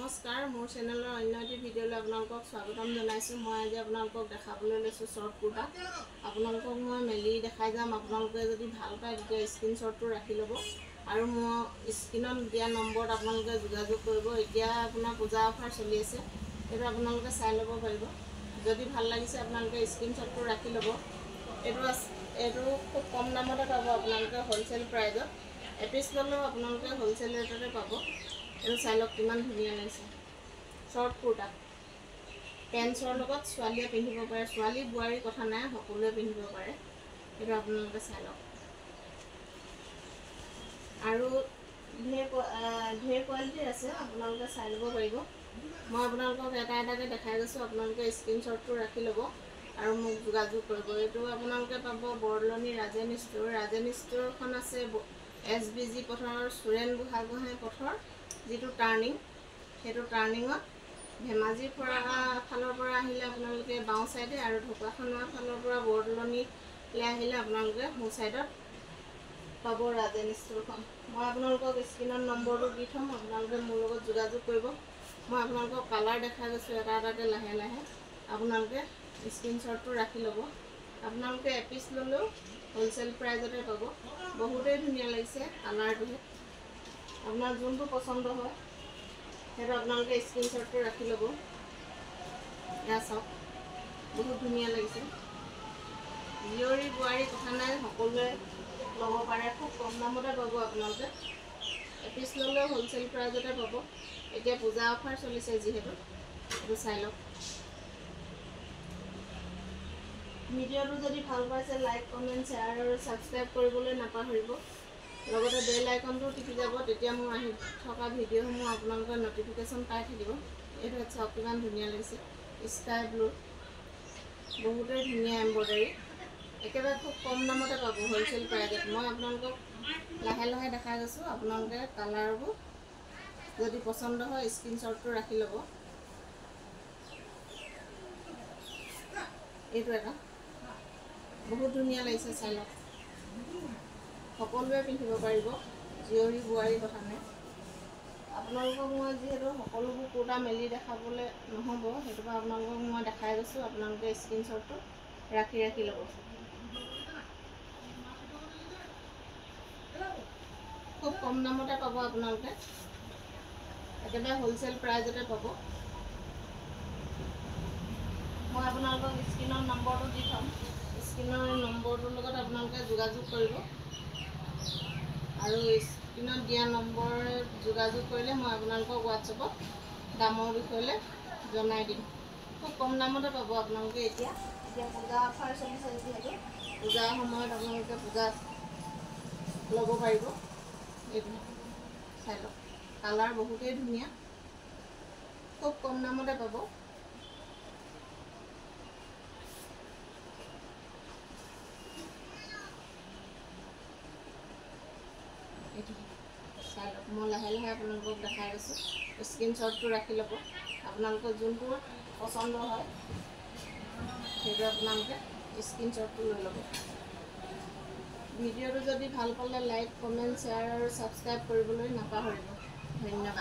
নমস্কাৰ, মোৰ চেনেলৰ অন্য এটি ভিডিঅ'লৈ আপোনালোকক স্বাগতম জনাইছোঁ। মই আজি আপোনালোকক দেখাবলৈ লৈছোঁ শ্বৰ্ট কুৰ্তা। আপোনালোকক মই মেলি দেখাই যাম। আপোনালোকে যদি ভাল পায় তেতিয়া স্ক্ৰীনশ্বটটো ৰাখি ল'ব আৰু মোৰ স্ক্ৰীনত দিয়া নম্বৰত আপোনালোকে যোগাযোগ কৰিব। এতিয়া আপোনাৰ পূজা অফাৰ চলি আছে, এইটো আপোনালোকে চাই ল'ব পাৰিব। যদি ভাল লাগিছে আপোনালোকে স্ক্ৰীনশ্বটটো ৰাখি ল'ব। এইটো খুব কম দামতে পাব আপোনালোকে, হ'লচেল প্ৰাইজত। এপিচ ল'লেও আপোনালোকে হ'লচেল ৰেটতে পাব। এইটো চাই লওক কিমান ধুনীয়া লাগিছে। শ্বৰ্ট কুৰ্তা পেণ্টছৰ লগত ছোৱালীয়ে পিন্ধিব পাৰে, ছোৱালী বোৱাৰীৰ কথা নাই, সকলোৱে পিন্ধিব পাৰে। এইটো আপোনালোকে চাই লওক। আৰু ঢেৰ কোৱালিটিৰ আছে, আপোনালোকে চাই ল'ব পাৰিব। মই আপোনালোকক এটা এটাকৈ দেখাই গৈছোঁ, আপোনালোকে স্ক্ৰীনশ্বটটো ৰাখি ল'ব আৰু মোক যোগাযোগ কৰিব। এইটো আপোনালোকে পাব বৰদলনি ৰাজেন ষ্ট'ৰ। ৰাজেন ষ্ট'ৰখন আছে SBG পথৰ সুৰেণ বুঢ়াগোহাঁই পথৰ যিটো টাৰ্ণিং, সেইটো টাৰ্ণিঙত ধেমাজিৰ ফালৰ পৰা আহিলে আপোনালোকে বাওঁ ছাইডে আৰু ঢকুৱাখানাৰ ফালৰ পৰা বৰদলনিলৈ আহিলে আপোনালোকে সোঁ ছাইডত পাব ৰাজেন ষ্ট'ৰখন। মই আপোনালোকক স্ক্ৰীনত নম্বৰটো দি থ'ম, আপোনালোকে মোৰ লগত যোগাযোগ কৰিব। মই আপোনালোকক কালাৰ দেখাই গৈছোঁ এটা এটাকৈ লাহে লাহে, আপোনালোকে স্ক্ৰীনশ্বটটো ৰাখি ল'ব। আপোনালোকে এপিচ ল'লেও হ'লচেল প্ৰাইজতে পাব। বহুতেই ধুনীয়া লাগিছে কালাৰটোহে। আপোনাৰ যোনটো পচন্দ হয় সেইটো আপোনালোকে স্ক্ৰীনশ্বটটো ৰাখি ল'ব। এয়া চাওক, বহুত ধুনীয়া লাগিছে। জীয়ৰী বোৱাৰী কথা নাই, সকলোৱে ল'ব পাৰে। খুব কম দামতে পাব আপোনালোকে। এপিচ ল'লেও হ'লচেল প্ৰাইজতে পাব। এতিয়া পূজা অফাৰ চলিছে যিহেতু, এইটো চাই লওক। ভিডিঅ'টো যদি ভাল পাইছে লাইক, কমেণ্ট, শ্বেয়াৰ আৰু ছাবস্ক্ৰাইব কৰিবলৈ নাপাহৰিব। লগতে বেল আইকনটো টিপি যাব, তেতিয়া মোৰ আহি থকা ভিডিঅ'সমূহ আপোনালোকে ন'টিফিকেশ্যন পাই থাকিব। এইটো চাওক কিমান ধুনীয়া লাগিছে, স্কাই ব্লু, বহুতেই ধুনীয়া এম্ব্ৰইডাৰী। একেবাৰে খুব কম দামতে পাব হ'লচেল প্ৰাইজত। মই আপোনালোকক লাহে লাহে দেখাই গৈছোঁ, আপোনালোকে কালাৰবোৰ যদি পচন্দ হয় স্ক্ৰীনশ্বটটো ৰাখি ল'ব। এইটো এটা বহুত ধুনীয়া লাগিছে, চাই লওক। সকলোৱে পিন্ধিব পাৰিব, জীয়ৰী বোৱাৰীৰ কথা নাই। আপোনালোকক মই যিহেতু সকলোবোৰ কুৰ্তা মেলি দেখাবলৈ নহ'ব, সেইটো পৰা আপোনালোকক মই দেখাই গৈছোঁ, আপোনালোকে স্ক্ৰীনশ্বটটো ৰাখি ল'ব। খুব কম দামতে পাব আপোনালোকে, একেবাৰে হ'লচেল প্ৰাইজতে পাব। মই আপোনালোকক স্ক্ৰীনৰ নম্বৰটো দি থ'ম, স্ক্ৰীনৰ নম্বৰটোৰ লগত আপোনালোকে যোগাযোগ কৰিব আৰু স্ক্ৰীনত দিয়া নম্বৰত যোগাযোগ কৰিলে মই আপোনালোকক হোৱাটছএপত দামৰ বিষয়লৈ জনাই দিম। খুব কম দামতে পাব আপোনালোকে। এতিয়া পূজা অফাৰ চলিছে যিহেতু, পূজাৰ সময়ত আপোনালোকে পূজাত ল'ব পাৰিব। এইটো চাই লওক, কালাৰ বহুতেই ধুনীয়া, খুব কম দামতে পাব। এইটো চাই লওক, মই লাহে লাহে আপোনালোকক দেখাই গৈছোঁ। স্ক্ৰীনশ্বটটো ৰাখি ল'ব। আপোনালোকৰ যোনটো পচন্দ হয় সেইটো আপোনালোকে স্ক্ৰীনশ্বটটো লৈ ল'ব। ভিডিঅ'টো যদি ভাল পালে লাইক, কমেণ্ট, শ্বেয়াৰ আৰু ছাবস্ক্ৰাইব কৰিবলৈ নাপাহৰিব। ধন্যবাদ।